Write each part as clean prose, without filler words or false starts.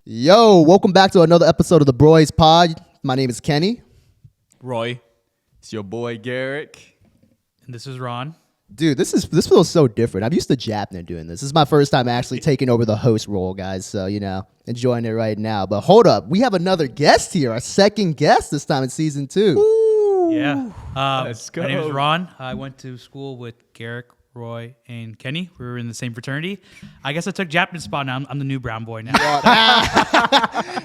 Yo, welcome back to another episode of the Broiz Pod. My name is Kenny. Roy, it's your boy Garrick. And this is Ron. Dude, this feels so different. I'm used to Japner doing this. This is my first time actually taking over the host role, guys. So, enjoying it right now. But hold up. We have another guest here, our second guest this time in season 2. Ooh. Yeah. Let's go. My name is Ron. I went to school with Garrick, Roy, and Kenny. We were in the same fraternity. I guess I took Japner's spot now. I'm the new brown boy now.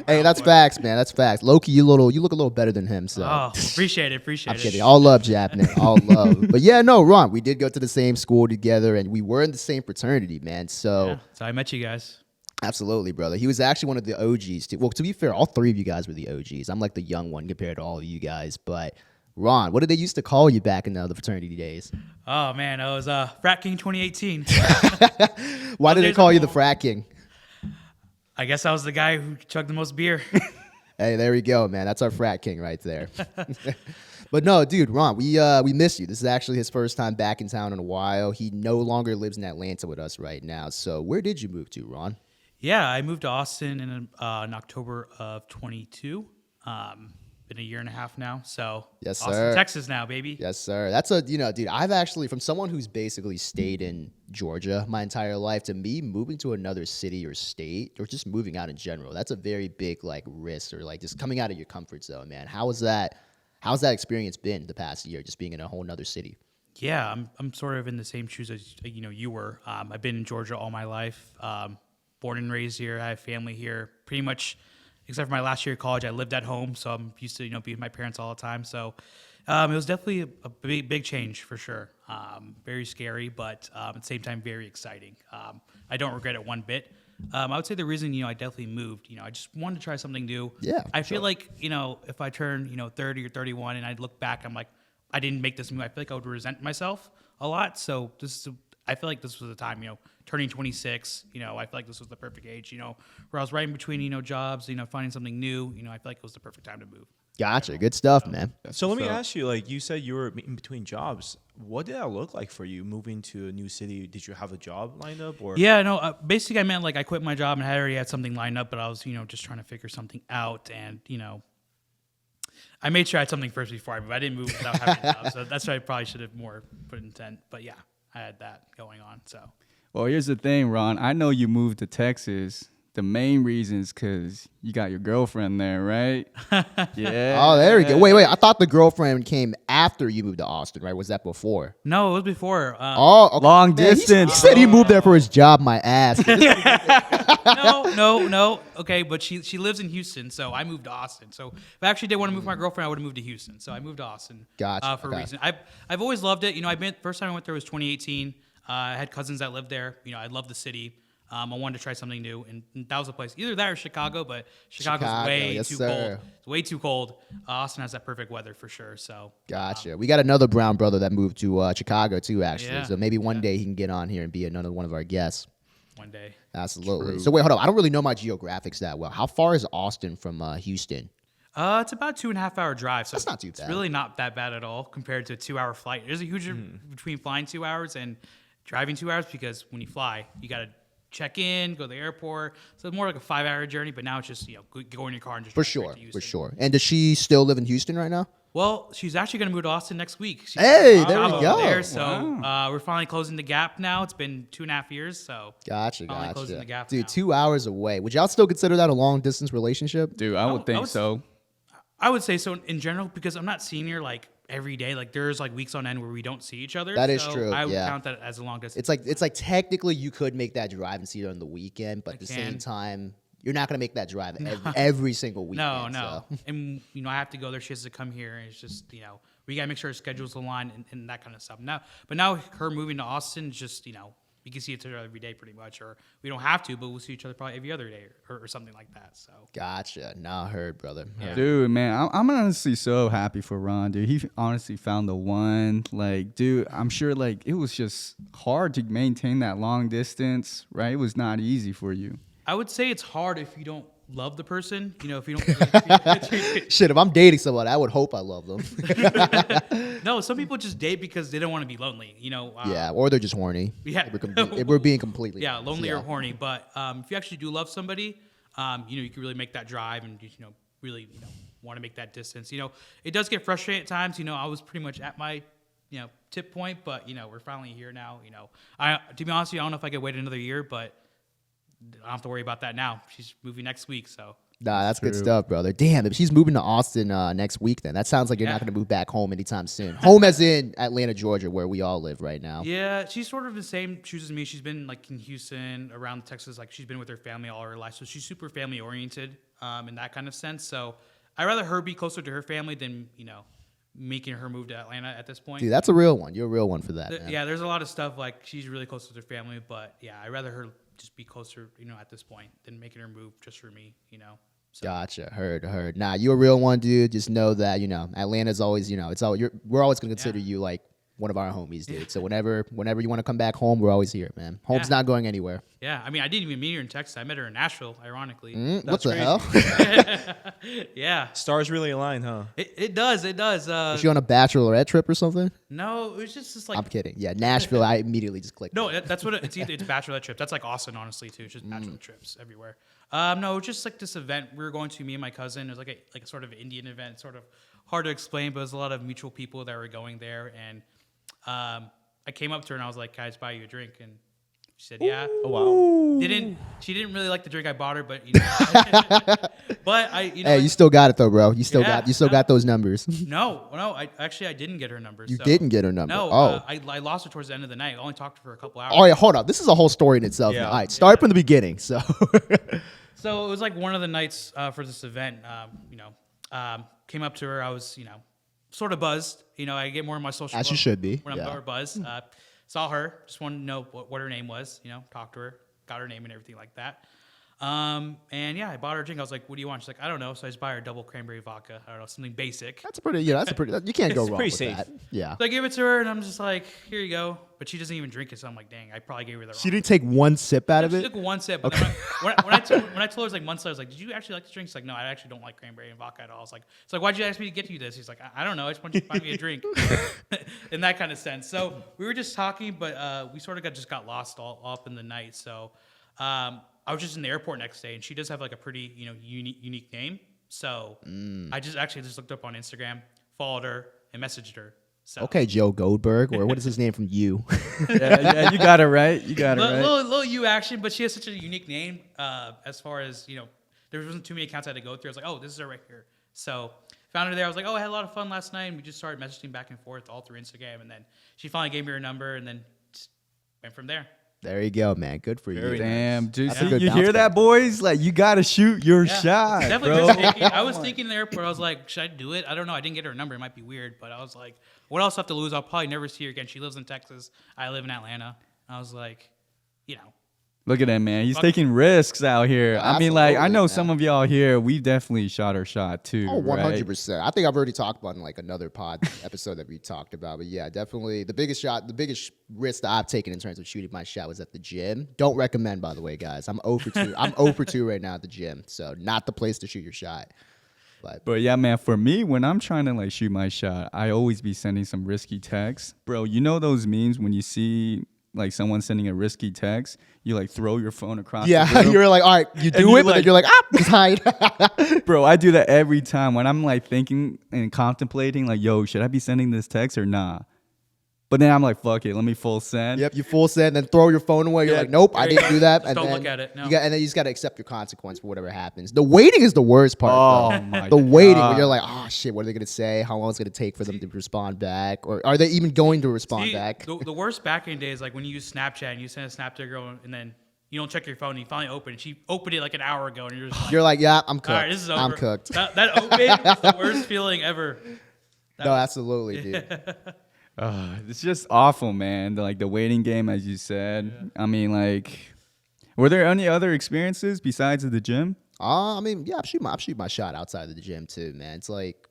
Hey, that's facts, man. That's facts. Loki, you look a little better than him. So. Oh, appreciate it. I'm kidding. All love, Japner. All love. But yeah, no, Ron, we did go to the same school together, and we were in the same fraternity, man. So I met you guys. Absolutely, brother. He was actually one of the OGs. Well, to be fair, all three of you guys were the OGs. I'm like the young one compared to all of you guys. But Ron, what did they used to call you back in the fraternity days? Oh, man. I was Frat King 2018. Why did they call you the Frat King? I guess I was the guy who chugged the most beer. Hey, there we go, man. That's our Frat King right there. But no, dude, Ron, we miss you. This is actually his first time back in town in a while. He no longer lives in Atlanta with us right now. So where did you move to, Ron? Yeah, I moved to Austin in October of 22. Been a year and a half now. So yes, Austin, sir. Texas now, baby. Yes, sir. That's dude, I've actually, from someone who's basically stayed in Georgia my entire life, to me, moving to another city or state, or just moving out in general, that's a very big risk, or just coming out of your comfort zone, man. How's that experience been the past year, just being in a whole nother city? Yeah, I'm sort of in the same shoes as you were. I've been in Georgia all my life. Born and raised here. I have family here. Pretty much, except for my last year of college, I lived at home, so I'm used to being with my parents all the time. So it was definitely a big change for sure. Very scary, but at the same time very exciting. I don't regret it one bit. I would say the reason I definitely moved. I just wanted to try something new. Yeah. I feel like if I turn 30 or 31 and I look back, I'm like, I didn't make this move. I feel like I would resent myself a lot. So I feel like this was the time, turning 26, I feel like this was the perfect age, where I was right in between, jobs, finding something new, I feel like it was the perfect time to move. Gotcha. Good stuff, man. So let me ask you, you said you were in between jobs. What did that look like for you moving to a new city? Did you have a job lined up? Or Yeah, no, basically I meant I quit my job and I already had something lined up, but I was, just trying to figure something out. And, I made sure I had something first before I moved. I didn't move without having a job. So that's why I probably should have more put intent. But yeah, I had that going on. So. Well, here's the thing, Ron. I know you moved to Texas. The main reason is because you got your girlfriend there, right? Yeah. Oh, there we go. Wait. I thought the girlfriend came after you moved to Austin, right? Was that before? No, it was before. Okay. Long Man, distance. He said he moved there for his job, my ass. No. Okay, but she lives in Houston, so I moved to Austin. So if I actually did want to move my girlfriend, I would have moved to Houston. So I moved to Austin. Gotcha. For a reason. I've always loved it. First time I went there was 2018. I had cousins that lived there. I loved the city. I wanted to try something new, and that was the place. Either that or Chicago, but Chicago's way too cold. It's way too cold. Austin has that perfect weather for sure. So Gotcha. We got another brown brother that moved to Chicago too, actually. Yeah. So maybe one day he can get on here and be another one of our guests. One day. Absolutely. True. So wait, hold up. I don't really know my geographics that well. How far is Austin from Houston? It's about a 2.5 hour drive. So That's not too bad. It's really not that bad at all compared to a 2 hour flight. There's a huge difference between flying 2 hours and driving 2 hours, because when you fly, you got to check in, go to the airport. So it's more like a 5 hour journey, but now it's just, go in your car and just For drive straight sure. to Houston. For sure. And does she still live in Houston right now? Well, she's actually going to move to Austin next week. Hey, there we over go. There, so Wow. we're finally closing the gap now. It's been 2.5 years, so Gotcha. finally closing the gap Dude, now. 2 hours away. Would y'all still consider that a long distance relationship? Dude, I would think so. I would say so in general, because I'm not seeing her every day. There's weeks on end where we don't see each other. That is so true, I would yeah. count that as a long distance. It's like technically you could make that drive and see her on the weekend, but at the same can. time, you're not gonna make that drive every single weekend. No. So. And I have to go there. She has to come here, and it's just we gotta make sure our schedules align and that kind of stuff. Now her moving to Austin is just we can see each other every day pretty much, or we don't have to, but we'll see each other probably every other day or something like that. So Gotcha. Nah, heard, brother. Heard. Dude, man, I'm honestly so happy for Ron, dude. He honestly found the one. Dude, I'm sure it was just hard to maintain that long distance, right? It was not easy for you. I would say it's hard if you don't love the person. If you don't. Shit, if I'm dating someone, I would hope I love them. No, some people just date because they don't want to be lonely. Yeah, or they're just horny. Yeah. If we're being completely Yeah, honest. lonely or horny. But if you actually do love somebody, you can really make that drive and, really, want to make that distance. It does get frustrating at times. I was pretty much at my, tip point, but, we're finally here now. To be honest with you, I don't know if I could wait another year, but I don't have to worry about that now. She's moving next week, so. Nah, that's good True. stuff, brother. Damn, if she's moving to Austin next week, then that sounds like you're not going to move back home anytime soon. Home as in Atlanta, Georgia, where we all live right now. Yeah, she's sort of the same shoes as me. She's been like in Houston, around Texas. Like she's been with her family all her life, so she's super family oriented in that kind of sense. So I'd rather her be closer to her family than making her move to Atlanta at this point. Dude, that's a real one. You're a real one for that, man. Yeah, there's a lot of stuff like she's really close to her family, but yeah, I'd rather her just be closer, at this point than making her move just for me, So. Gotcha. Heard. Nah, you're a real one, dude. Just know that, Atlanta's always, we're always going to consider you like one of our homies, dude. So whenever you want to come back home, we're always here, man. Home's not going anywhere. Yeah, I mean, I didn't even meet her in Texas. I met her in Nashville, ironically. What the hell? Yeah. Stars really align, huh? It does. Was she on a bachelorette trip or something? No, it was just like. I'm kidding. Yeah, Nashville, I immediately just clicked. No, that's what it's either. It's a bachelorette trip. That's like Austin, honestly, too. It's just bachelor trips everywhere. No, just like this event we were going to, me and my cousin. It was like a sort of Indian event, sort of hard to explain, but it was a lot of mutual people that were going there. And I came up to her and I was like, "Can I just buy you a drink?" And she said, "Yeah." Oh wow. She didn't really like the drink I bought her, but but I Hey, you still got it though, bro. You still Yeah, got those numbers. No, I didn't get her number. You didn't get her number. No, Oh. I lost her towards the end of the night. I only talked to her for a couple hours. Oh yeah, hold up. This is a whole story in itself. Yeah. Now. All right, start from the beginning. So So it was like one of the nights for this event. Came up to her. I was sort of buzzed. I get more of my social. As you flow should be, when yeah. I'm buzzed. Saw her. Just wanted to know what her name was. Talked to her. Got her name and everything like that. And yeah, I bought her a drink. I was like, "What do you want?" She's like, "I don't know." So I just buy her double cranberry vodka. I don't know, something basic. that's a pretty. Yeah, that's a pretty. You can't go It's wrong pretty with safe. that. Yeah. So I gave it to her, and I'm just like, "Here you go." But she doesn't even drink it, so I'm like, "Dang, I probably gave her the wrong." She didn't take one sip out of She it. took one sip. But then when I told her like months later, I was like, "Did you actually like this drink?" She's like, "No, I actually don't like cranberry and vodka at all." I was like, "It's like, why'd you ask me to get you this?" He's like, "I don't know. I just want you to find me a drink," in that kind of sense. So we were just talking, but we sort of just got lost all up in the night. So I was just in the airport next day, and she does have like a pretty unique name. So I just looked up on Instagram, followed her, and messaged her. So. Okay, Joe Goldberg, or what is his name from You? yeah, you got it right. You got it right. Little you action, but she has such a unique name. As far as there wasn't too many accounts I had to go through. I was like, oh, this is her right here. So found her there. I was like, oh, I had a lot of fun last night, and we just started messaging back and forth all through Instagram. And then she finally gave me her number, and then just went from there. There you go, man. Good for Very you. nice. Damn, dude. That's a See, good you bounce hear that, back. boys? Like, you got to shoot your Yeah. shot, Definitely bro. just thinking. I was thinking in the airport. I was like, should I do it? I don't know. I didn't get her number. It might be weird, but I was like, what else I have to lose? I'll probably never see her again. She lives in Texas. I live in Atlanta. I was like, Look at that, man. He's taking risks out here. I mean, like, I Absolutely, know man. some of y'all here, we definitely shot our shot, too. Oh, right? 100%. I think I've already talked about in like another pod episode that we talked about. But yeah, definitely the biggest risk that I've taken in terms of shooting my shot was at the gym. Don't recommend, by the way, guys. I'm 0 for 2. I'm 0 for 2 right now at the gym. So not the place to shoot your shot. But yeah, man, for me, when I'm trying to like shoot my shot, I always be sending some risky texts. Bro, you know those memes when you see like someone sending a risky text, you like throw your phone across the Yeah, room? you're like, all right, you do you're it, but then like- you're like, just hide. Bro, I do that every time when I'm like thinking and contemplating like, yo, should I be sending this text or nah? But then I'm like, fuck it, let me full send. Yep, you full send, then throw your phone away. You're Yeah, like, nope, I there you didn't go. do that. Just And don't then look at it, no. and then you just got to accept your consequence for whatever happens. The waiting is the worst part. Oh though. my The waiting, where God. you're like, oh shit, what are they gonna say? How long is it gonna take for them to respond back? Or are they even going to respond See, back? The worst back in the day is like when you use Snapchat and you send a snap to a girl and then you don't check your phone and you finally open it. She opened it like an hour ago and you're just like, You're like, yeah, I'm cooked. all right, this is over. I'm cooked. That open is the worst feeling ever. No, absolutely, dude. It's just awful, man. Like the waiting game, as you said. I mean, like, were there any other experiences besides the gym? I mean, yeah, I shoot my shot outside of the gym too, man. It's like,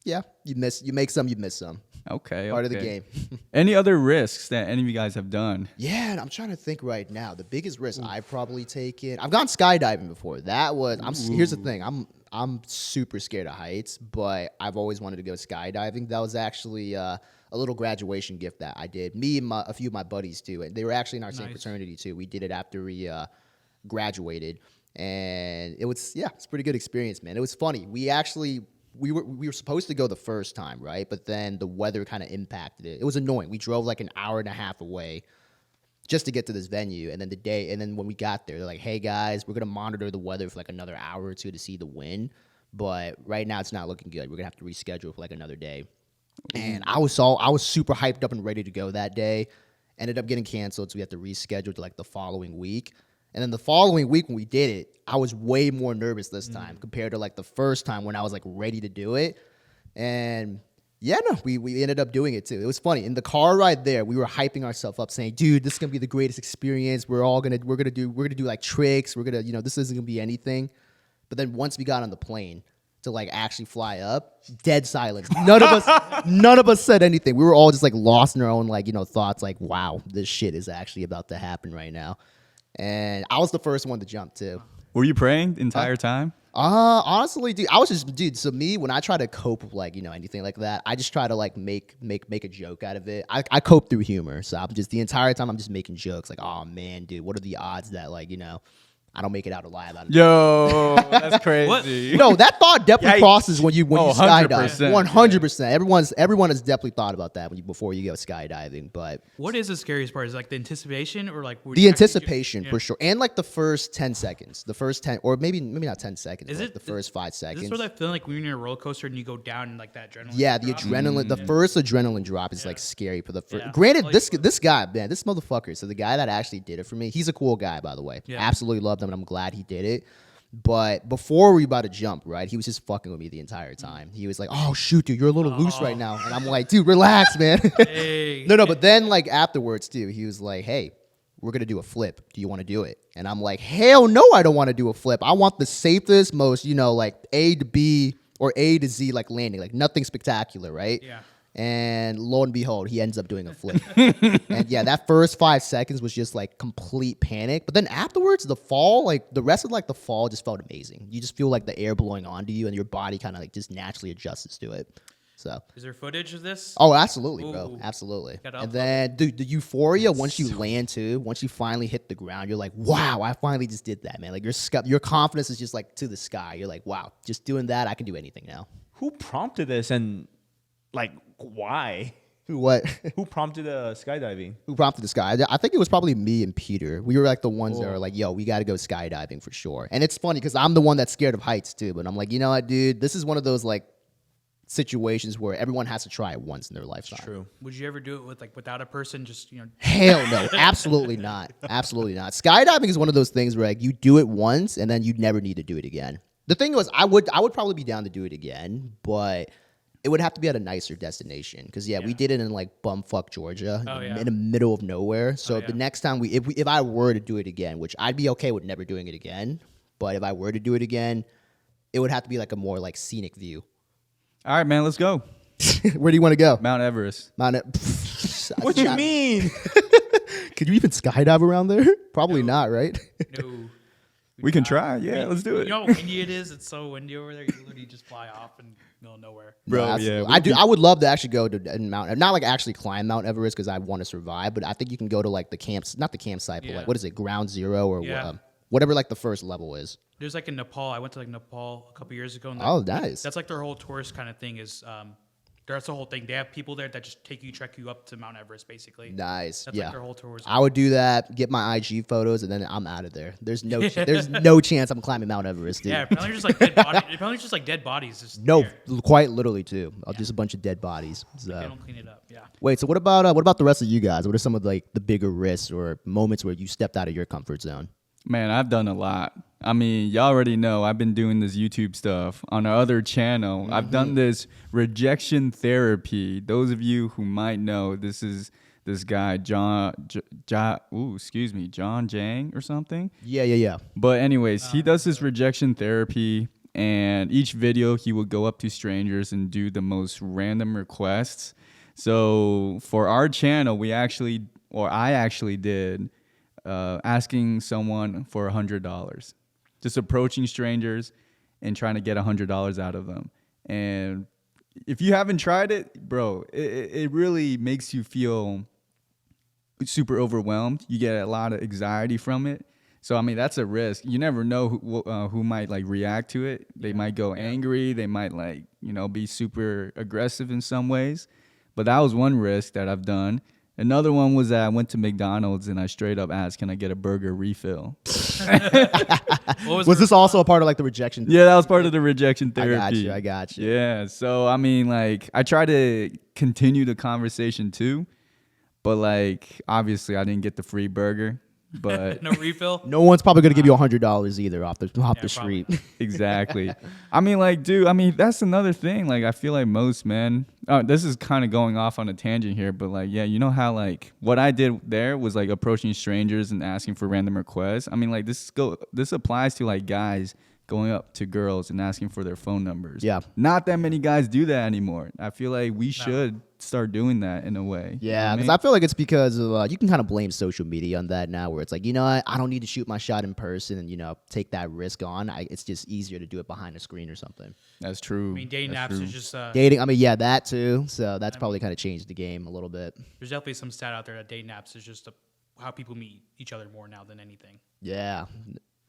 yeah, you make some, you miss some. Okay. Part of the okay. game. Any other risks that any of you guys have done? Yeah, and I'm trying to think right now. The biggest risk I've probably taken. I've gone skydiving before. That was. Here's the thing. I'm super scared of heights, but I've always wanted to go skydiving. That was actually a little graduation gift that I did. Me and a few of my buddies too, and they were actually in our same Nice. fraternity too. We did it after we graduated. and it's a pretty good experience, man. It was funny. We were supposed to go the first time, right? But then the weather kind of impacted it. It was annoying. We drove like an hour and a half away just to get to this venue, and then when we got there, they're like, "Hey guys, we're gonna monitor the weather for like another hour or two to see the wind, but right now it's not looking good. We're gonna have to reschedule for like another day." And I was super hyped up and ready to go that day. Ended up getting canceled, so we had to reschedule to like the following week. And then the following week when we did it, I was way more nervous this time compared to like the first time when I was like ready to do it. And yeah, no, we ended up doing it too. It was funny. In the car ride there, we were hyping ourselves up, saying, "Dude, this is gonna be the greatest experience. We're gonna do like tricks. We're gonna, this isn't gonna be anything." But then once we got on the plane to like actually fly up, dead silence. None of us said anything. We were all just like lost in our own like, thoughts, like, wow, this shit is actually about to happen right now. And I was the first one to jump too. Were you praying the entire time? Honestly, dude, so me, when I try to cope with like, anything like that, I just try to like make a joke out of it. I cope through humor. So I'm just, the entire time I'm just making jokes like, oh man, dude, what are the odds that like, I don't make it out alive. Yo, that's crazy. No, that thought definitely Yikes. crosses when you skydive. 100%. 100%. Everyone has definitely thought about that before you go skydiving. But What is the scariest part? Is it like the anticipation or like the anticipation for sure, and like the first 10 seconds, the first 10, or maybe not 10 seconds, Is but like it the first 5 seconds. Is this sort of feeling like when you're in a roller coaster and you go down and like that adrenaline? Yeah, the drop? adrenaline, the first adrenaline drop is like scary for the first. Yeah. Granted, Like- this guy, man, this motherfucker. So the guy that actually did it for me, he's a cool guy, by the way. Yeah. Absolutely loved him, and I'm glad he did it. But before we about to jump, right, he was just fucking with me the entire time. He was like, "Oh shoot, dude, you're a little loose right now," and I'm like, "Dude, relax, man." Hey. No, but then like afterwards too, he was like, "Hey, we're gonna do a flip. Do you want to do it?" And I'm like, "Hell no, I don't want to do a flip. I want the safest, most like A to B or A to Z like landing, like nothing spectacular, right?" Yeah. And lo and behold, he ends up doing a flip. And yeah, that first 5 seconds was just like complete panic. But then afterwards, the fall, like the rest of like the fall just felt amazing. You just feel like the air blowing onto you and your body kind of like just naturally adjusts to it. So. Is there footage of this? Oh, absolutely, bro. Ooh. Absolutely. Gotta And upload then, dude, the euphoria once you land too, once you finally hit the ground, you're like, wow, I finally just did that, man. Like your confidence is just like to the sky. You're like, wow, just doing that, I can do anything now. Who prompted this and like why? What? Who prompted skydiving? Who prompted the sky? I think it was probably me and Peter. We were like the ones that were like, yo, we got to go skydiving for sure. And it's funny because I'm the one that's scared of heights too. But I'm like, you know what, dude? This is one of those like situations where everyone has to try it once in their lifetime. True. Would you ever do it with like without a person? Just Hell no, absolutely not. Absolutely not. Skydiving is one of those things where like you do it once and then you never need to do it again. The thing was, I would probably be down to do it again, but it would have to be at a nicer destination because we did it in like bumfuck Georgia, in the middle of nowhere. So the next time if I were to do it again, which I'd be okay with never doing it again, but if I were to do it again, it would have to be like a more like scenic view. All right, man, let's go. Where do you want to go? Mount Everest. What you mean? Could you even skydive around there? Probably not, right? no. We can try. Yeah, let's do it. You know how windy it is? It's so windy over there. You literally just fly off and go nowhere. Bro, Absolutely. yeah. I would love to actually go to Mount, not like actually climb Mount Everest because I want to survive, but I think you can go to like the camps, not the campsite, but like what is it, Ground Zero or whatever like the first level is. There's like in Nepal. I went to like Nepal a couple years ago. And Oh, nice. That's like their whole tourist kind of thing. Is that's the whole thing. They have people there that just trek you up to Mount Everest, basically. Nice. That's Yeah. like their whole tourism. I would do that, get my IG photos, and then I'm out of there. There's no chance I'm climbing Mount Everest, dude. Yeah, apparently just like dead bodies. Apparently just like dead bodies. Just No, there. quite literally too. Just a bunch of dead bodies. So. They don't clean it up. Yeah. Wait, so what about the rest of you guys? What are some of like the bigger risks or moments where you stepped out of your comfort zone? Man, I've done a lot. I mean, y'all already know I've been doing this YouTube stuff on our other channel. I've done this rejection therapy. Those of you who might know, this is this guy, John Jang or something. Yeah. But anyways, he does this rejection therapy, and each video he would go up to strangers and do the most random requests. So for our channel, I actually did asking someone for $100, just approaching strangers and trying to get $100 out of them. And if you haven't tried it, bro, it really makes you feel super overwhelmed. You get a lot of anxiety from it. So I mean, that's a risk. You never know who might like react to it. They might go angry. They might like be super aggressive in some ways. But that was one risk that I've done. Another one was that I went to McDonald's and I straight up asked, "Can I get a burger refill?" Was this also a part of like the rejection? Yeah, that was part of the rejection therapy. I got you. Yeah. So I mean, like, I try to continue the conversation too, but like, obviously, I didn't get the free burger. But No refill. No one's probably gonna give you $100 either off the street. exactly. I mean, like, dude, I mean, that's another thing. Like, I feel like most men, this is kind of going off on a tangent here, but like, yeah, you know how like what I did there was like approaching strangers and asking for random requests. I mean, like this applies to like guys going up to girls and asking for their phone numbers. Yeah. Not that many guys do that anymore. I feel like we should start doing that in a way. Yeah, because I feel like it's because of you can kind of blame social media on that now, where it's like, I don't need to shoot my shot in person and take that risk on. It's just easier to do it behind a screen or something. That's true. I mean, dating apps is just Dating, I mean, yeah, that too. So that's probably kind of changed the game a little bit. there's definitely some stat out there that dating apps is just how people meet each other more now than anything. Yeah,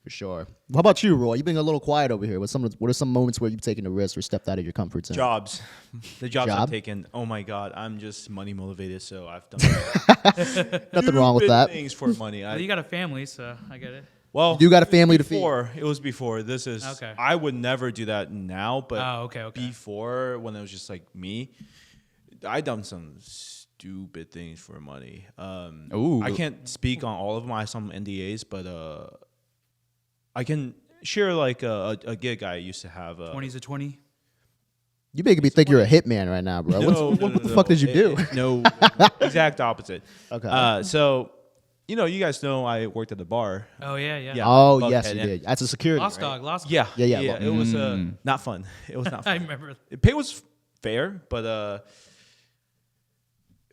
for sure. How about you, Roy? You've been a little quiet over here. What are some moments where you've taken a risk or stepped out of your comfort zone? Jobs. The jobs Job? I've taken. Oh my God, I'm just money motivated, so I've done Nothing wrong with stupid that. things for money. Well, you got a family, so I get it. Well, You got a family to feed. It was before. This is. Okay. I would never do that now, but Okay. before, when it was just like me, I done some stupid things for money. Ooh. I can't speak on all of them. I have some NDAs, but I can share like a gig I used to have. 20's a 20. You making me think you're a hitman right now, bro. What the fuck did you do? No, exact opposite. Okay. So, you guys know I worked at the bar. Oh yeah. Yeah. Oh, Buckhead, yes, you and- did. That's a security. Lost right? dog. Lost. Yeah, Yeah. It was not fun. It was not I fun. remember. The pay was fair, but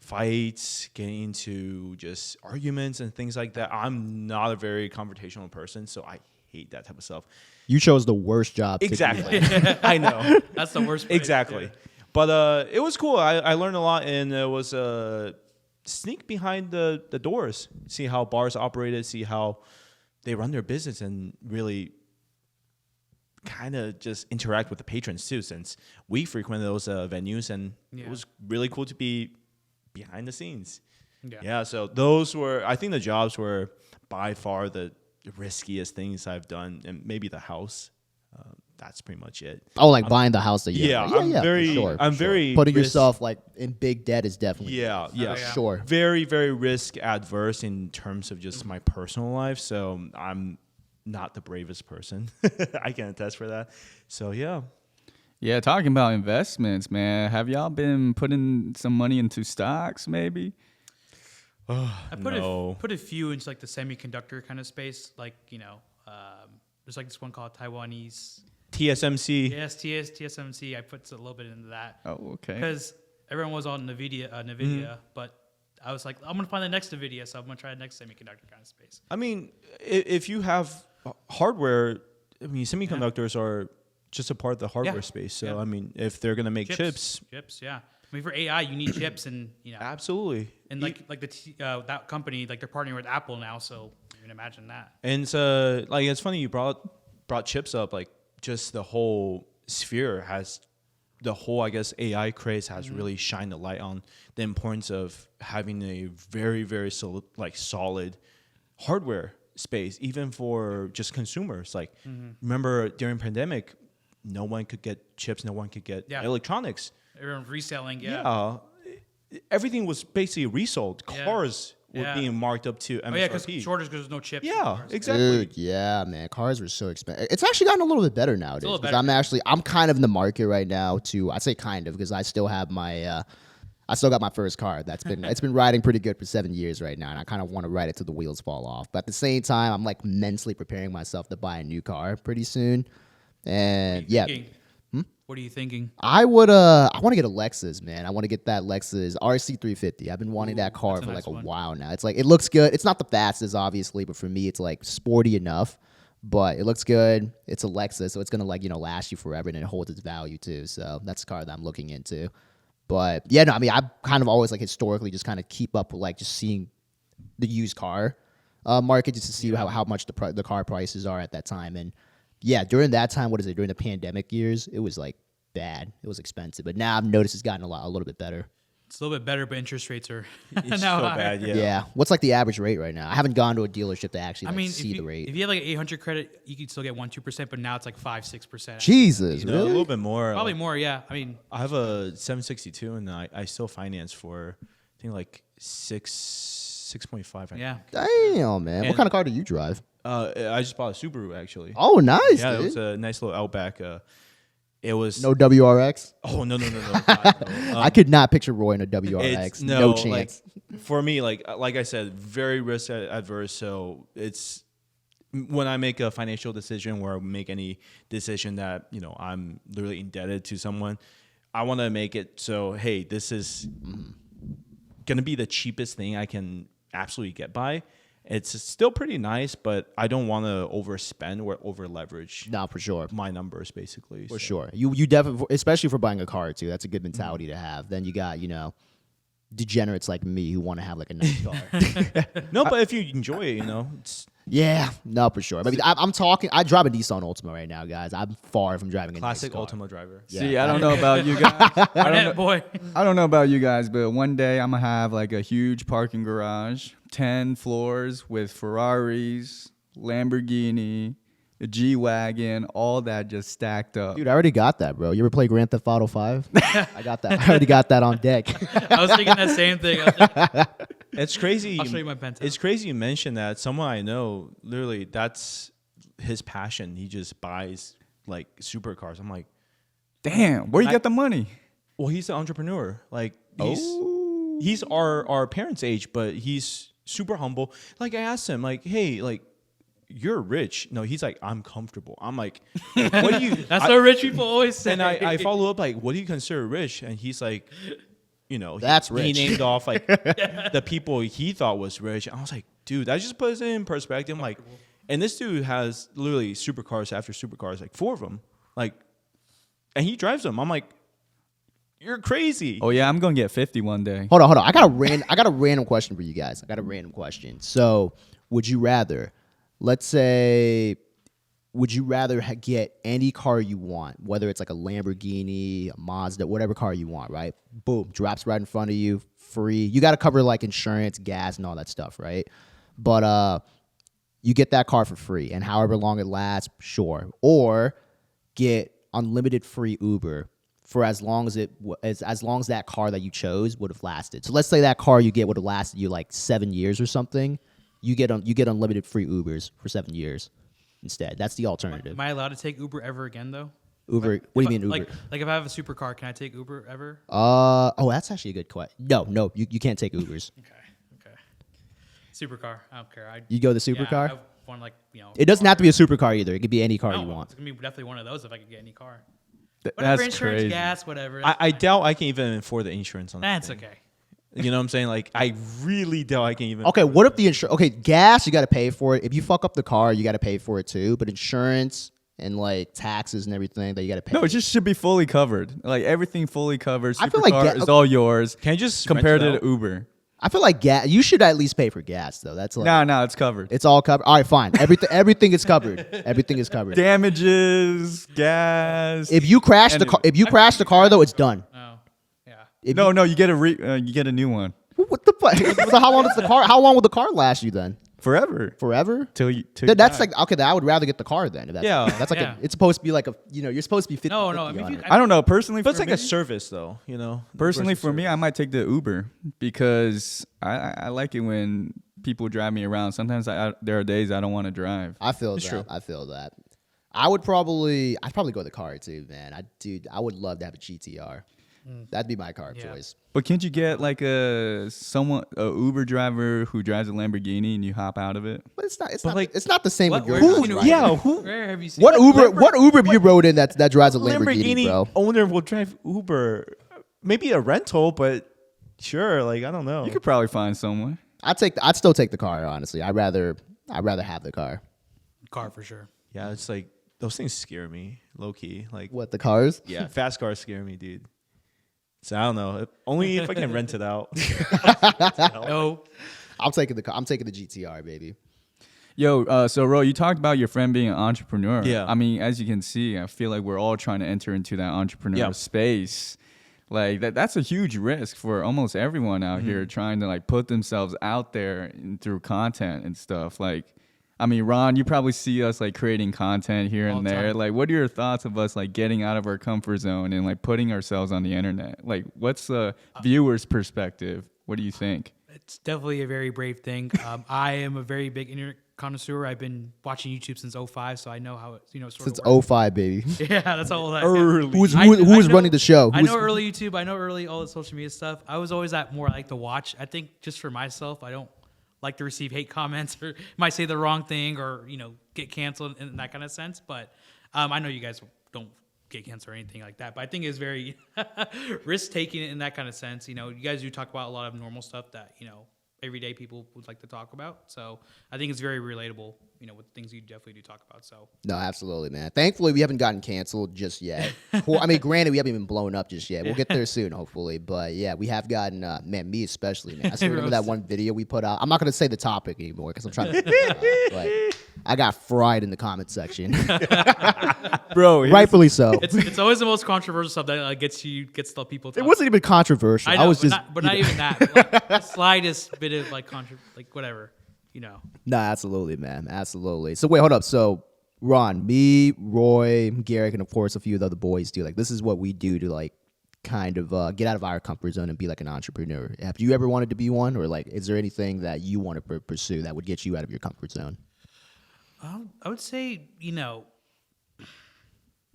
fights, getting into just arguments and things like that. I'm not a very confrontational person, so I hate that type of stuff. You chose the worst job. to do Exactly. that. I know. That's the worst. place. Exactly. But it was cool. I learned a lot, and it was sneak behind the doors, see how bars operated, see how they run their business, and really kind of just interact with the patrons too, since we frequented those venues, and it was really cool to be behind the scenes. Yeah, so I think the jobs were by far the riskiest things I've done, and maybe the house. That's pretty much it. Oh, like buying the house that you Yeah, have. I'm very- for sure, I'm for sure. very putting risk- yourself like in big debt is definitely Yeah, yeah. sure. very, very risk adverse in terms of just my personal life. So I'm not the bravest person. I can attest for that. So yeah. Yeah, talking about investments, man. Have y'all been putting some money into stocks, maybe? I put No. put a few into like the semiconductor kind of space, like there's like this one called Taiwanese. TSMC. Yes, TSMC. I put a little bit into that Oh, okay. because everyone was on Nvidia, but I was like, I'm gonna find the next Nvidia, so I'm gonna try the next semiconductor kind of space. I mean, if you have hardware, I mean, semiconductors are just a part of the hardware space. So, Yeah. I mean, if they're going to make chips, yeah. I mean, for AI, you need chips, and absolutely. and like that company, like they're partnering with Apple now, so you can imagine that. And so, like, it's funny you brought chips up. Like, just the whole sphere has, the whole, I guess, AI craze has really shined a light on the importance of having a very, very solid hardware space, even for just consumers. Like, remember during pandemic, no one could get chips, no one could get electronics. Everyone's reselling, Everything was basically resold. Yeah. Cars were Yeah. being marked up to MSRP. Oh yeah, because shortage because there's no chips. in Yeah, cars. exactly. Dude, yeah, man, cars were so expensive. It's actually gotten a little bit better nowadays. little Because better. I'm kind of in the market right now I say kind of because I still have my I still got my first car. It's been riding pretty good for 7 years right now, and I kind of want to ride it till the wheels fall off. But at the same time, I'm like mentally preparing myself to buy a new car pretty soon. And yeah, What are you thinking? I want to get a Lexus, man. I want to get that Lexus RC350. I've been wanting that car that's a for nice like a one. while now. It's like, it looks good. It's not the fastest, obviously, but for me, it's like sporty enough. But it looks good. It's a Lexus, so it's gonna last you forever, and it holds its value too. So that's the car that I'm looking into. But yeah, no, I mean, I've kind of always like historically just kind of keep up with like just seeing the used car market just to see how much the car prices are at that time. And yeah, during that time, during the pandemic years, it was like bad. It was expensive. But now I've noticed it's gotten a little bit better. It's a little bit better, but interest rates are It's now so higher. bad. Yeah. Yeah. What's like the average rate right now? I haven't gone to a dealership to actually I mean, see the rate. if you have like an 800 credit, you could still get 1-2%, but now it's like 5-6%. Jesus, You know, really? a little bit more. Probably more, yeah. I mean, I have a 762, and I still finance for I think like 6.5. I yeah. Damn, man. What And- kind of car do you drive? I just bought a Subaru actually. Oh, nice, Yeah, it dude. was a nice little Outback. It was No WRX? Oh no. God, no. I could not picture Roy in a WRX. It's No, like, chance. for me, like I said, very risk adverse. So it's when I make a financial decision or make any decision that I'm literally indebted to someone, I want to make it so hey, this is gonna be the cheapest thing I can absolutely get by. It's still pretty nice, but I don't want to overspend or over leverage No, for sure. my numbers, basically. For So. sure. You definitely, especially for buying a car too, that's a good mentality to have. Then you got, degenerates like me who want to have like a nice car. No, but if you enjoy it, it's Yeah, no, for sure. But I'm talking, I drive a Nissan Altima right now, guys. I'm far from driving a classic nice car. Ultima driver. Yeah. See, I don't know about you guys. Barnett boy. I don't know about you guys, but one day I'm gonna have like a huge parking garage, 10 floors with Ferraris, Lamborghini, a G-Wagon, all that just stacked up. Dude, I already got that, bro. You ever play Grand Theft Auto 5? I got that. I already got that on deck. I was thinking that same thing. I was like, It's crazy. I'll show you my penthouse. It's crazy you mentioned that. Someone I know, literally, that's his passion. He just buys like supercars. I'm like, Damn, where you get the money? well, he's an entrepreneur. Like he's our parents' age, but he's super humble. Like I asked him, like, hey, like you're rich. No, he's like, I'm comfortable. I'm like, what do you? That's what rich people always say. And I follow up like, what do you consider rich? And he's like, That's he rich. named off like the people he thought was rich. I was like, dude, that just puts it in perspective. I'm like, and this dude has literally supercars after supercars, like 4 of them, like, and he drives them. I'm like, you're crazy. Oh yeah, I'm gonna get 50 one day. Hold on. I got a random question for you guys. I got a random question. So, would you rather, let's say, get any car you want, whether it's like a Lamborghini, a Mazda, whatever car you want, right? Boom, drops right in front of you, free. You got to cover like insurance, gas, and all that stuff, right? But you get that car for free, and however long it lasts, sure. Or get unlimited free Uber for as long as as long as that car that you chose would have lasted. So let's say that car you get would have lasted you like 7 years or something. You get unlimited free Ubers for 7 years instead. That's the alternative. Am I allowed to take Uber ever again though? Uber. Like, What do if you mean I- Uber? Like if I have a supercar, can I take Uber ever? Oh, that's actually a good question. No, you can't take Ubers. Okay. Supercar. I don't care. You go the Yeah, supercar. I want like It doesn't have to be a supercar either. It could be any car you want. It's gonna be definitely one of those if I could get any car. That's Whatever, insurance, crazy. gas, whatever. I doubt I can even afford the insurance on that. That's thing. okay. You know what I'm saying? Like, I really doubt I can even. Okay, what if the insurance? Okay, gas you got to pay for it. If you fuck up the car, you got to pay for it too. But insurance and like taxes and everything that you got to pay. No, it just should be fully covered. Like everything fully covered. I feel like Supercar is all yours. Can you just compared rent it to out? Uber? I feel like gas. You should at least pay for gas though. That's like No, it's covered. it's all covered. All right, fine. Everything is covered. Everything is covered. Damages, gas. If you crash the And- car, though, it's done. Oh, yeah. If no, you get a new one What the fuck? So how long does the car? How long will the car last you then? forever Forever? till you. That's die. like okay. I would rather get the car then. If that's, Yeah. that's like Yeah. it's supposed to be like a you're supposed to be 50. No. I mean, if you, I don't know. Personally, But for it's like me, a service, though. personally versus for me, service. I might take the Uber because I like it when people drive me around. Sometimes there are days I don't want to drive. I feel It's that. true. I feel that. I'd probably go with the car too, man. I would love to have a GTR. That'd be my car of Yeah. choice. But can't you get like a Uber driver who drives a Lamborghini and you hop out of it? But it's not. It's But not. like- it's not the same What- with your where- not who- driving. Yeah, who? Where have you seen? What Uber have you rode in that drives a Lamborghini, bro? owner will drive Uber. Maybe a rental, but sure. Like, I don't know. You could probably find someone. I'd still take the car. Honestly, I'd rather have the car. car for sure? Yeah, it's like those things scare me, low key. Like, What the cars? yeah, fast cars scare me, dude. So I don't know. Only if I can rent it out. No. I'm taking the car. I'm taking the GTR, baby. Yo, so Ro, you talked about your friend being an entrepreneur. Yeah. I mean, as you can see, I feel like we're all trying to enter into that entrepreneur space. Like that's a huge risk for almost everyone out here trying to like put themselves out there through content and stuff. Like, I mean, Ron, you probably see us like creating content here All and the there. time. Like, what are your thoughts of us like getting out of our comfort zone and like putting ourselves on the internet? Like, what's the viewer's perspective? What do you think? It's definitely a very brave thing. I am a very big internet connoisseur. I've been watching YouTube since '05, so I know how it sort Since of works. '05, baby. Yeah, that's all that. Early. Who's I know- running the show? I Who's- know early YouTube. I know early all the social media stuff. I was always that more I like to watch. I think just for myself, I don't like to receive hate comments or might say the wrong thing or get canceled in that kind of sense. But I know you guys don't get canceled or anything like that. But I think it's very risk taking in that kind of sense. You guys do talk about a lot of normal stuff that everyday people would like to talk about. So I think it's very relatable. With things you definitely do talk about. So No, absolutely, man. Thankfully, we haven't gotten canceled just yet. Well, I mean, granted, we haven't even blown up just yet. We'll get there soon, hopefully. But yeah, we have gotten, man, me especially, man. I still remember that one video we put out. I'm not going to say the topic anymore because I'm trying to. But I got fried in the comment section. Bro, Rightfully so. it's always the most controversial stuff that gets the people. It Talking. wasn't even controversial. I know, was but just. not even that. But like, the slightest bit of like whatever. No, absolutely, man. Absolutely. So wait, hold up. So Ron, me, Roy, Garrick, and of course a few of the other boys do. Like, this is what we do to like kind of get out of our comfort zone and be like an entrepreneur. Have you ever wanted to be one, or like, is there anything that you want to pursue that would get you out of your comfort zone? I would say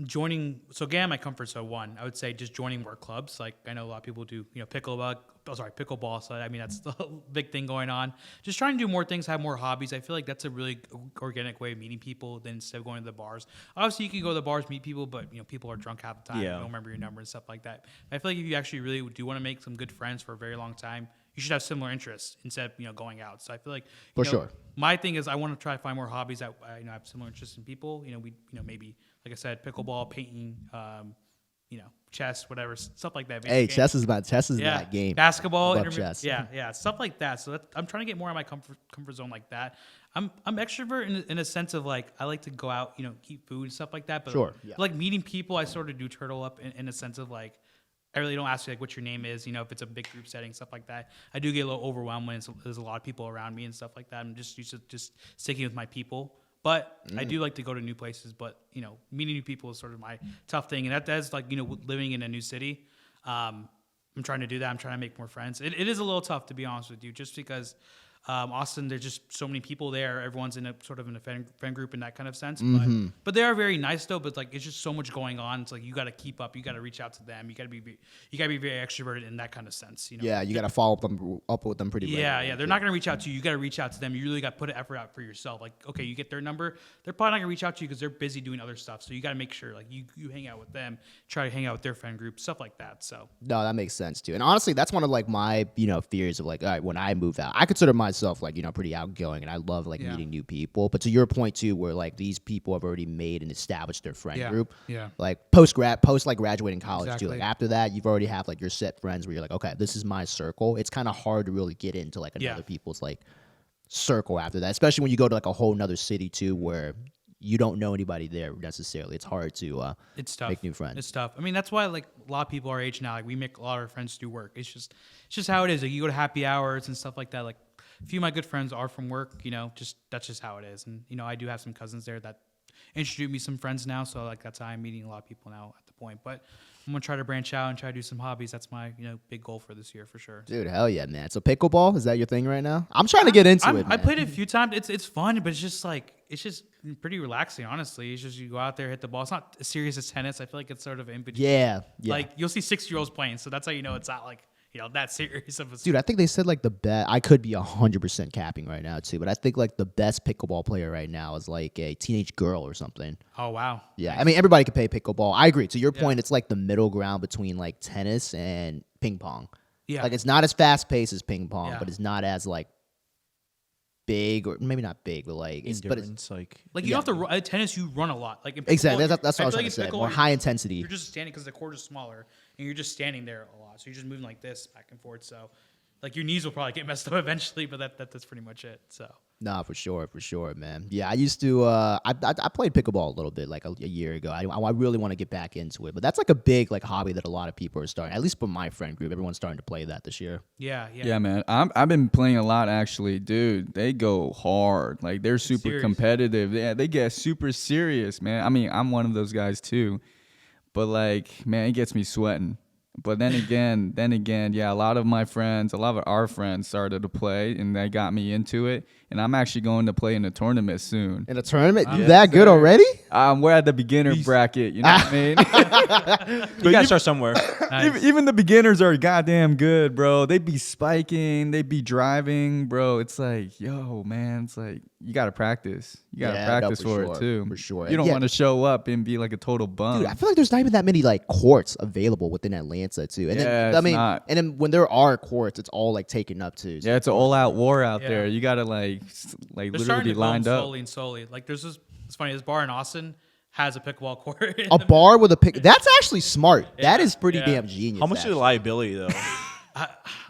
joining. So again, my comfort zone one. I would say just joining more clubs. Like I know a lot of people do. Pickleball. So I mean that's the big thing going on. Just trying to do more things, have more hobbies. I feel like that's a really organic way of meeting people than instead of going to the bars. Obviously, you can go to the bars, meet people, but people are drunk half the time. Yeah. Don't remember your number and stuff like that. I feel like if you actually really do want to make some good friends for a very long time, you should have similar interests instead of going out. So I feel like For sure. My thing is I want to try to find more hobbies that have similar interests in people. Maybe like I said, pickleball, painting, chess, whatever, stuff like that. Hey, Video chess games. is that game. Basketball, Love chess. yeah, stuff like that. So I'm trying to get more out of my comfort zone like that. I'm extrovert in a sense of like I like to go out, eat food and stuff like that. But Sure, yeah. like meeting people, I sort of do turtle up in a sense of like I really don't ask you like what your name is, if it's a big group setting, stuff like that. I do get a little overwhelmed when there's a lot of people around me and stuff like that. I'm just used to just sticking with my people. But I do like to go to new places. But meeting new people is sort of my tough thing, and that's like living in a new city. I'm trying to do that. I'm trying to make more friends. It is a little tough to be honest with you, just because Austin, there's just so many people there. Everyone's in a sort of in a friend group in that kind of sense. But they are very nice though. But like it's just so much going on. It's like you got to keep up. You got to reach out to them. You got to be very extroverted in that kind of sense. Yeah, you got to follow up with them pretty. Yeah, regularly. yeah. They're not going to reach out to you. You got to reach out to them. You really got to put an effort out for yourself. Like, okay, you get their number. They're probably not going to reach out to you because they're busy doing other stuff. So you got to make sure like you hang out with them, try to hang out with their friend group, stuff like that. So No, that makes sense too. And honestly, that's one of like my fears of like, all right, when I move out, I consider myself like pretty outgoing, and I love like meeting new people. But to your point too, where like these people have already made and established their friend group. Yeah. Like post like graduating college too. Exactly. Like after that, you've already have like your set friends where you're like, okay, this is my circle. It's kind of hard to really get into like another people's like circle after that, especially when you go to like a whole nother city too, where you don't know anybody there necessarily. It's hard to it's tough. make new friends. It's tough. I mean, that's why like a lot of people our age now, like we make a lot of our friends do work. It's just how it is. Like you go to happy hours and stuff like that. Like a few of my good friends are from work, that's just how it is. And, I do have some cousins there that introduced me some friends now. So like that's how I'm meeting a lot of people now at the point. But I'm going to try to branch out and try to do some hobbies. That's my, big goal for this year for sure. Dude, hell yeah, man. So pickleball, is that your thing right now? I'm trying to get into it, man. I played it a few times. It's fun, but it's just pretty relaxing, honestly. It's just you go out there, hit the ball. It's not as serious as tennis. I feel like it's sort of in between. Yeah. Like you'll see 6-year-olds playing. So that's how you know it's not like, that serious of a Dude, I think they said like the best. I could be 100% capping right now too, but I think like the best pickleball player right now is like a teenage girl or something. Oh wow. Yeah, I mean everybody can play pickleball. I agree. To your point, it's like the middle ground between like tennis and ping pong. Yeah. Like it's not as fast paced as ping pong, Yeah. but it's not as like big, or maybe not big, but like it's Indifference, like you don't have to run. At tennis, you run a lot. Like in exactly. pickleball, That's what I was feel trying like to in say. pickleball, More high intensity. You're just standing because the court is smaller, and you're just standing there a lot. So you're just moving like this back and forth. So, like your knees will probably get messed up eventually, but that's pretty much it. So No, for sure, man. Yeah, I used to. I played pickleball a little bit, like a year ago. I really want to get back into it, but that's like a big like hobby that a lot of people are starting. At least for my friend group, everyone's starting to play that this year. Yeah. Yeah, man. I've been playing a lot actually, dude. They go hard. Like they're super serious. competitive. Yeah, they get super serious, man. I mean, I'm one of those guys too. But like, man, it gets me sweating. But then again, yeah, a lot of our friends started to play, and they got me into it. And I'm actually going to play in a tournament soon. In a tournament, you that good already? We're at the beginner bracket, you know what I mean? You gotta start somewhere. Nice. Even the beginners are goddamn good, bro. They be spiking, they be driving, bro. It's like, yo, man, it's like you gotta practice. You gotta practice for it too. For sure. You don't want to show up and be like a total bum. Dude, I feel like there's not even that many like courts available within Atlanta too. And Yeah, then it's not. and then when there are courts, it's all like taken up too. So Yeah, it's an all-out war out Yeah. there. You gotta like They're literally starting be to build lined up. slowly and slowly. Like there's this. It's funny. This bar in Austin has a pickleball court. in a the- bar with a pick. That's actually smart. That is pretty yeah. damn genius. How much is the actually. liability though? I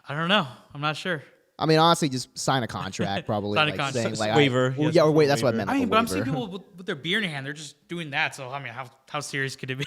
don't know. I'm not sure. I mean, honestly, just sign a contract, probably. Sign a like, contract. saying, like, Waiver. Well, Yes, yeah, or wait, that's what I waiver. meant. I like mean, a but I'm seeing waiver. people with their beer in their hand. They're just doing that. So I mean, how serious could it be?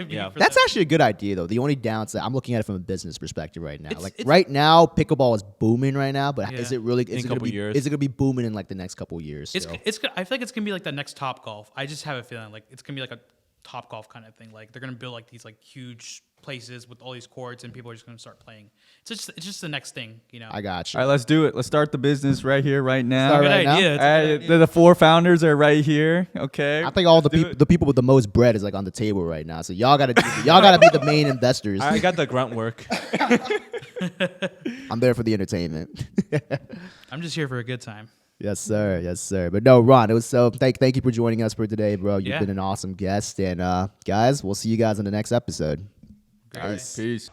Yeah. for That's them? actually a good idea, though. The only downside, I'm looking at it from a business perspective right now. It's- Right now, pickleball is booming right now, but is Yeah. it really? In Is a it gonna couple be? years. Is it gonna be booming in like the next couple years? It's still? I feel like it's gonna be like the next Top Golf. I just have a feeling like it's gonna be like a Top Golf kind of thing. Like they're gonna build like these like huge places with all these courts, and people are just gonna start playing. It's just the next thing, you know. I got you. All right, let's do it. Let's start the business right here, right now. Start Good right now? idea. It's a good All idea. right, the 4 founders are right here. Okay. I think all the Let's do people, the people with the most bread, is like on the table right now. So y'all gotta be the main investors. I got the grunt work. I'm there for the entertainment. I'm just here for a good time. Yes, sir. Yes, sir. But no, Ron, it was so. Thank you for joining us for today, bro. You've Yeah. been an awesome guest, and guys, we'll see you guys in the next episode. Great. Peace.